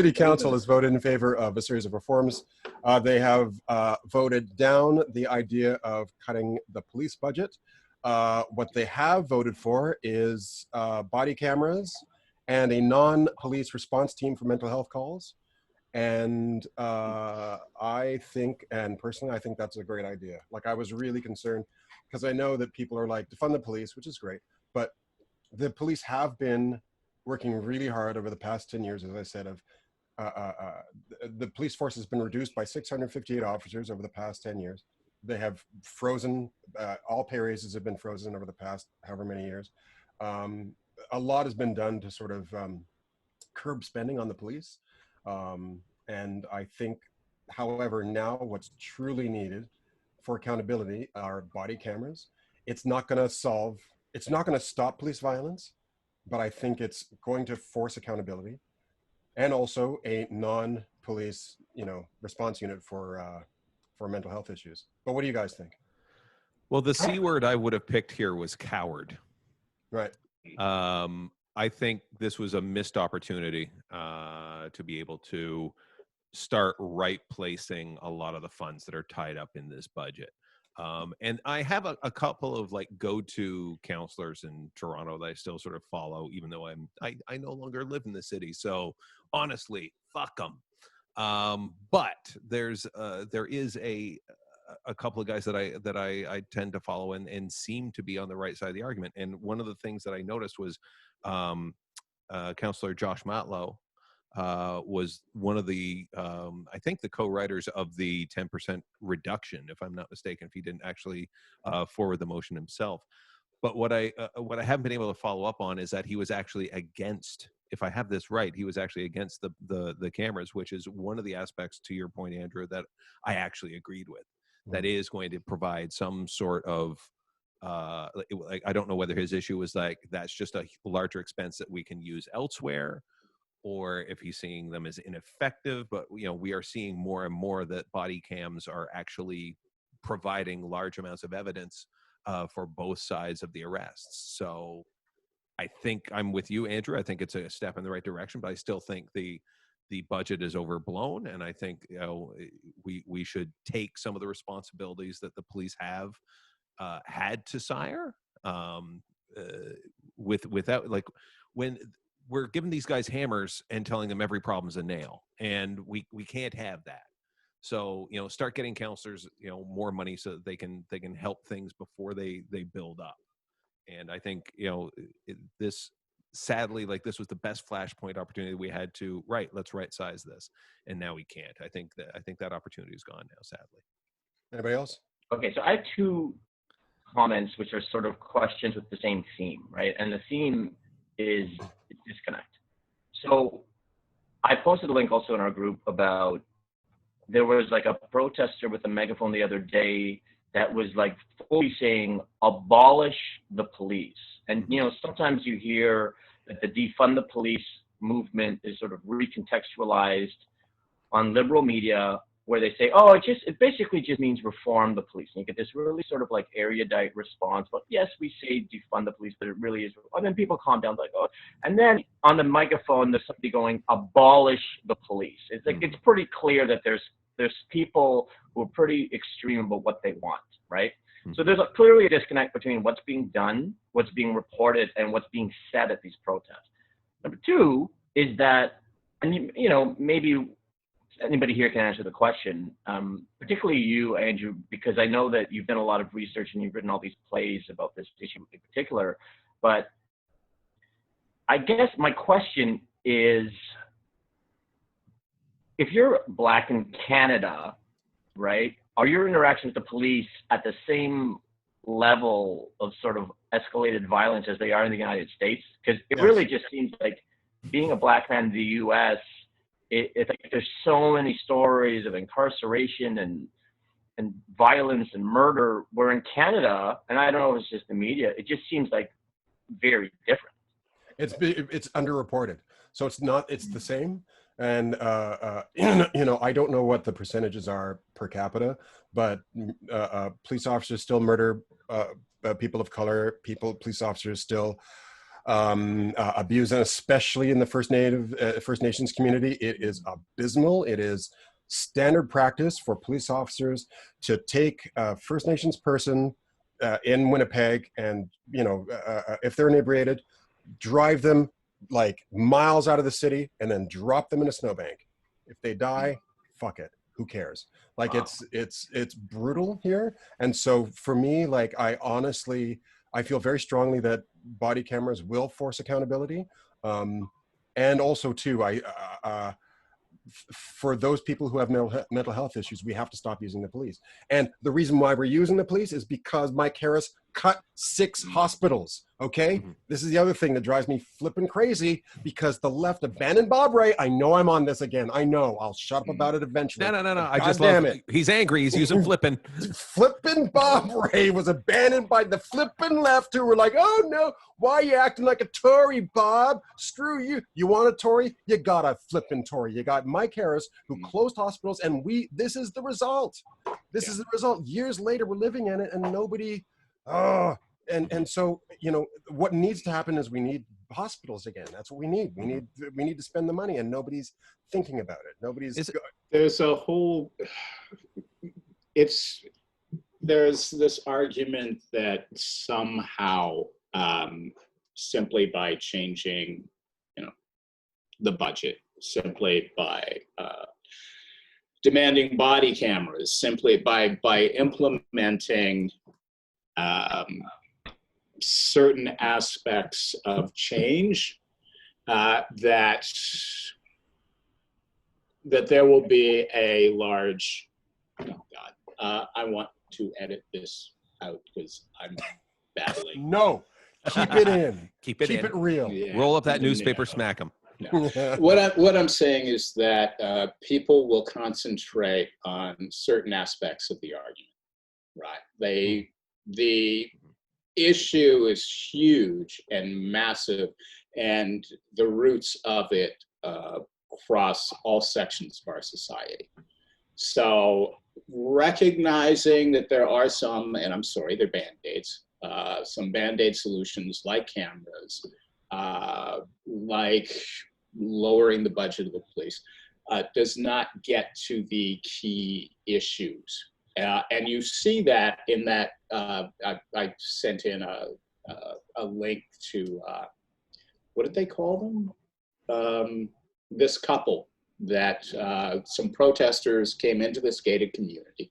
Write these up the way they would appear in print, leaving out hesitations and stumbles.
City Council has voted in favor of a series of reforms. They have voted down the idea of cutting the police budget. What they have voted for is body cameras and a non-police response team for mental health calls. And I think, and personally, I think that's a great idea. Like, I was really concerned because I know that people are like, defund the police, which is great, but the police have been working really hard over the past 10 years, as I said, of the police force has been reduced by 658 officers over the past 10 years. They have frozen, all pay raises have been frozen over the past however many years. A lot has been done to sort of curb spending on the police. And I think, however, now what's truly needed for accountability are body cameras. It's not going to stop police violence, but I think it's going to force accountability, and also a non-police, response unit for mental health issues. But what do you guys think? Well, the C word I would have picked here was coward. Right. I think this was a missed opportunity to be able to start right placing a lot of the funds that are tied up in this budget. And I have a couple of like go-to counselors in Toronto that I still sort of follow, even though I no longer live in the city. So honestly, fuck them. But there is a couple of guys that I tend to follow and seem to be on the right side of the argument. And one of the things that I noticed was Councillor Josh Matlow was one of the, I think the co-writers of the 10% reduction, if I'm not mistaken, if he didn't actually forward the motion himself. But what I haven't been able to follow up on is that he was actually against, if I have this right, he was actually against the cameras, which is one of the aspects, to your point, Andrew, that I actually agreed with. That is going to provide some sort of, like, I don't know whether his issue was like, that's just a larger expense that we can use elsewhere, or if he's seeing them as ineffective. But, we are seeing more and more that body cams are actually providing large amounts of evidence for both sides of the arrests. So I think I'm with you, Andrew. I think it's a step in the right direction, but I still think the budget is overblown, and I think we should take some of the responsibilities that the police have had to sire without, like, when we're giving these guys hammers and telling them every problem's a nail, and we can't have that. So start getting counselors more money so that they can help things before they build up. And I think this, sadly, like, this was the best flashpoint opportunity we had to let's right size this, and now we can't. I think that opportunity is gone now, sadly. Anybody else? Okay, so I have two comments which are sort of questions with the same theme, right? And the theme is disconnect. So I posted a link also in our group about, there was like a protester with a megaphone the other day that was like fully saying, abolish the police. And, sometimes you hear that the defund the police movement is sort of recontextualized on liberal media, where they say, oh, it basically just means reform the police. And you get this really sort of like erudite response, but yes, we say defund the police, but it really is. And then people calm down, like, oh, and then on the microphone, there's somebody going, abolish the police. It's like, it's pretty clear that there's people who are pretty extreme about what they want, right? So there's clearly a disconnect between what's being done, what's being reported, and what's being said at these protests. Number two is that, and maybe anybody here can answer the question, particularly you, Andrew, because I know that you've done a lot of research and you've written all these plays about this issue in particular. But I guess my question is, if you're Black in Canada, right, are your interactions with the police at the same level of sort of escalated violence as they are in the United States? Because it really just seems like, being a Black man in the U.S., it's like there's so many stories of incarceration and violence and murder, where in Canada, and I don't know if it's just the media, it just seems like very different. It's underreported, so it's the same. And I don't know what the percentages are per capita, but police officers still murder people of color. Police officers still abuse, and especially in the First Nations community, it is abysmal. It is standard practice for police officers to take a First Nations person in Winnipeg, and if they're inebriated, drive them like miles out of the city and then drop them in a snowbank. If they die, fuck it, who cares? Like, Wow. it's brutal here. And so for me, like, I feel very strongly that body cameras will force accountability. And also too, for those people who have mental health issues, we have to stop using the police. And the reason why we're using the police is because Mike Harris cut 6 hospitals. Okay. Mhm. This is the other thing that drives me flipping crazy, because the left abandoned Bob Ray. I know I'm on this again. I know I'll shut up about it eventually. No. But I just damn love it. He's angry. He's using flipping. Flippin' Bob Ray was abandoned by the flippin' left, who were like, oh no, why are you acting like a Tory, Bob? Screw you. You want a Tory? You got a flippin' Tory. You got Mike Harris, who closed hospitals, and this is the result. This is the result. Years later, we're living in it, and nobody, and so, what needs to happen is we need hospitals again. That's what we need. We need to spend the money, and nobody's thinking about it. There's a whole, there's this argument that somehow simply by changing, the budget, simply by demanding body cameras, simply by implementing certain aspects of change, that there will be a large, I want to edit this out because I'm battling. No, keep it in. Keep it in. Keep it real. Yeah. Roll up that newspaper, smack him. No. What I'm saying is that people will concentrate on certain aspects of the argument, right? The issue is huge and massive, and the roots of it cross all sections of our society. So recognizing that there are some, and I'm sorry, they're Band-Aids, some Band-Aid solutions like cameras, like lowering the budget of the police, does not get to the key issues. And you see that in that, I sent in a link to, what did they call them? This couple that some protesters came into this gated community.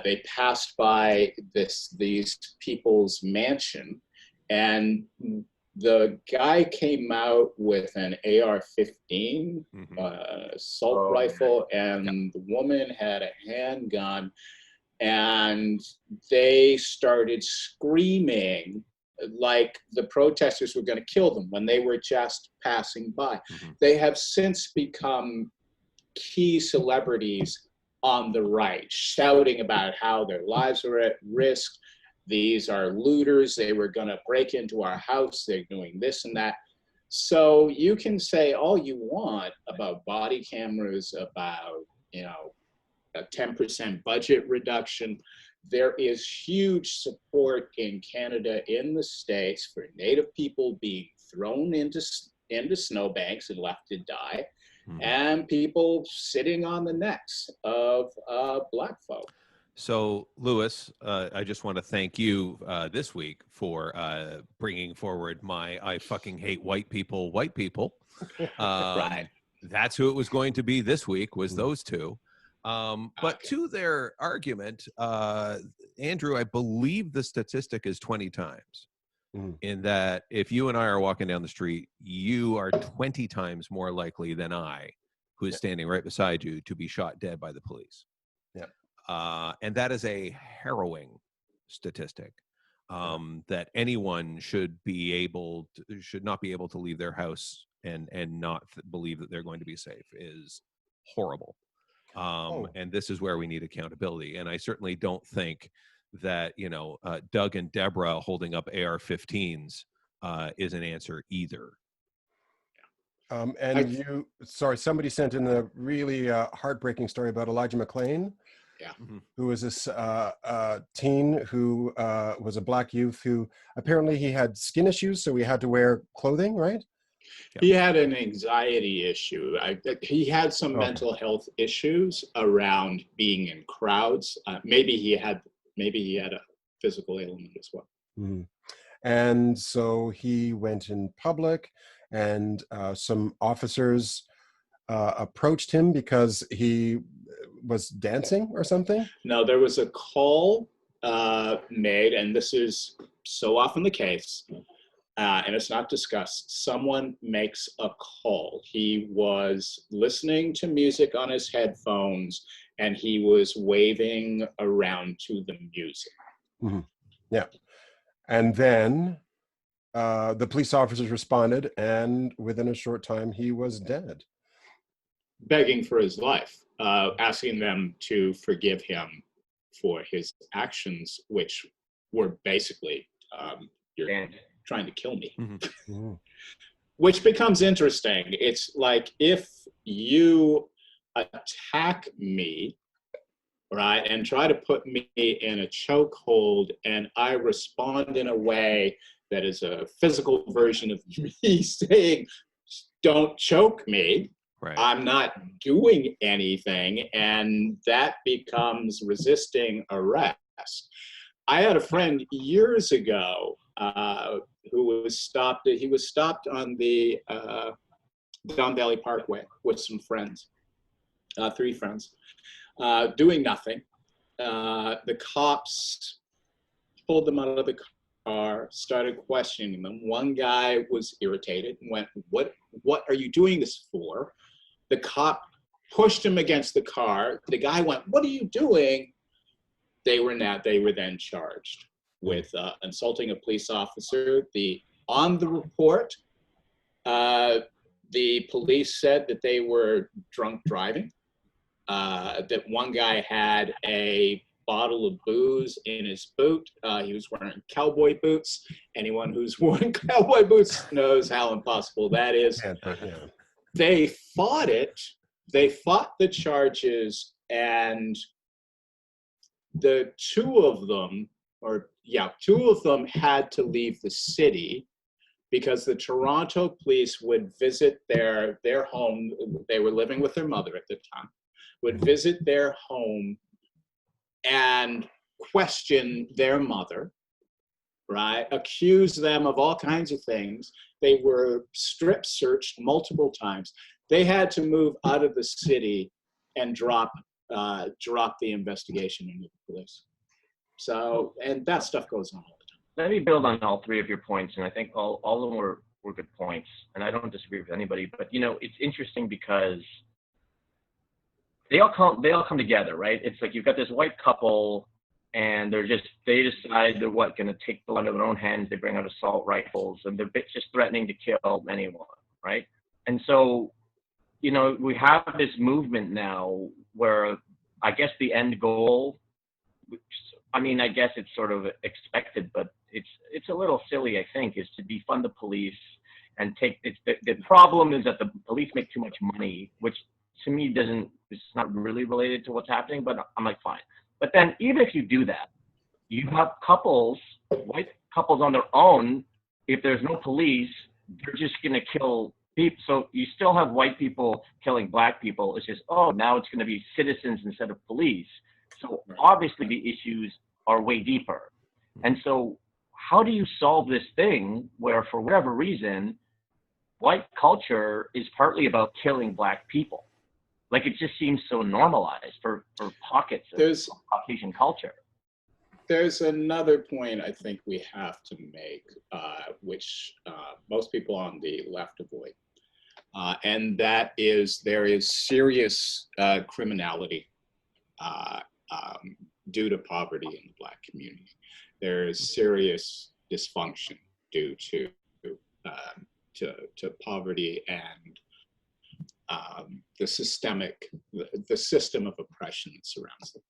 They passed by these people's mansion, and the guy came out with an AR-15 assault rifle, and the woman had a handgun, and they started screaming like the protesters were going to kill them when they were just passing by. They have since become key celebrities on the right, shouting about how their lives are at risk. These are looters. They were going to break into our house. They're doing this and that. So you can say all you want about body cameras, about, a 10% budget reduction. There is huge support in Canada, in the States, for Native people being thrown into snowbanks and left to die, and people sitting on the necks of Black folk. So, Louis, I just want to thank you this week for bringing forward my I fucking hate white people. Right. That's who it was going to be this week, was those two. But to their argument, Andrew, I believe the statistic is 20 times. In that if you and I are walking down the street, you are 20 times more likely than I, who is standing right beside you, to be shot dead by the police. And that is a harrowing statistic, that anyone should not be able to leave their house and not believe that they're going to be safe is horrible. And this is where we need accountability. And I certainly don't think that, Doug and Deborah holding up AR-15s is an answer either. Somebody sent in a really heartbreaking story about Elijah McClain. Yeah. who was this teen who was a black youth who apparently he had skin issues, so he had to wear clothing, right? He had an anxiety issue. He had some Okay. mental health issues around being in crowds. Maybe he had a physical ailment as well. Mhm. And so he went in public, and some officers approached him because he was dancing or something. No, there was a call made, and this is so often the case, and it's not discussed. Someone makes a call. He was listening to music on his headphones, and he was waving around to the music. Mm-hmm. Yeah. And then the police officers responded, and within a short time, he was dead. Begging for his life, asking them to forgive him for his actions, which were basically, you're trying to kill me. Mm-hmm. Which becomes interesting. It's like, if you attack me, right, and try to put me in a chokehold, and I respond in a way that is a physical version of me saying, don't choke me, Right. I'm not doing anything, and that becomes resisting arrest. I had a friend years ago who was stopped. He was stopped on the Don Valley Parkway with some friends, 3 friends, doing nothing. The cops pulled them out of the car, started questioning them. One guy was irritated and went, "What are you doing this for?" The cop pushed him against the car. The guy went, "What are you doing?" They were then charged with insulting a police officer. On the report, the police said that they were drunk driving. That one guy had a bottle of booze in his boot. He was wearing cowboy boots. Anyone who's worn cowboy boots knows how impossible that is. Yeah. They fought it. They fought the charges, and the two of them had to leave the city because the Toronto police would visit their home. They were living with their mother at the time, would visit their home and question their mother, right? Accuse them of all kinds of things. They were strip searched multiple times. They had to move out of the city and drop the investigation into the police. So, and that stuff goes on all the time. Let me build on all 3 of your points, and I think all of them were good points, and I don't disagree with anybody. But it's interesting because they all come together, right? It's like you've got this white couple, and they decide they're going to take the law into their own hands. They bring out assault rifles, and they're just threatening to kill anyone, right? And so, we have this movement now where I guess the end goal, I guess it's sort of expected, but it's a little silly, I think, is to defund the police and the problem is that the police make too much money, which to me it's not really related to what's happening, but I'm like, fine. But then even if you do that, you have white couples on their own. If there's no police, they're just going to kill people. So you still have white people killing black people. It's just, now it's going to be citizens instead of police. So obviously the issues are way deeper. And so how do you solve this thing where, for whatever reason, white culture is partly about killing black people? Like, it just seems so normalized for pockets of Caucasian culture. There's another point I think we have to make, which most people on the left avoid. And that is, there is serious criminality due to poverty in the Black community. There is serious dysfunction due to poverty and the system of oppression that surrounds them.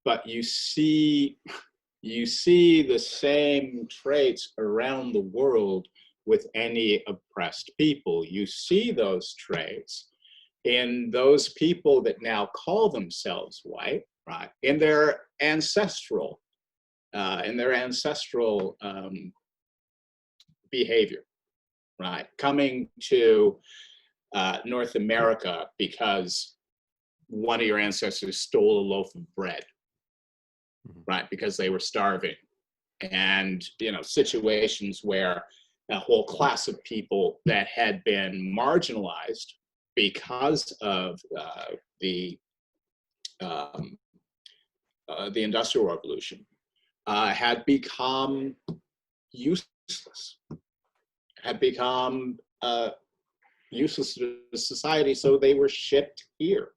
But you see the same traits around the world with any oppressed people. You see those traits, in those people that now call themselves white, right, in their ancestral behavior, right, coming to North America because one of your ancestors stole a loaf of bread, right, because they were starving, and situations where a whole class of people that had been marginalized because of the Industrial Revolution had become useless, had become useless to society, so they were shipped here.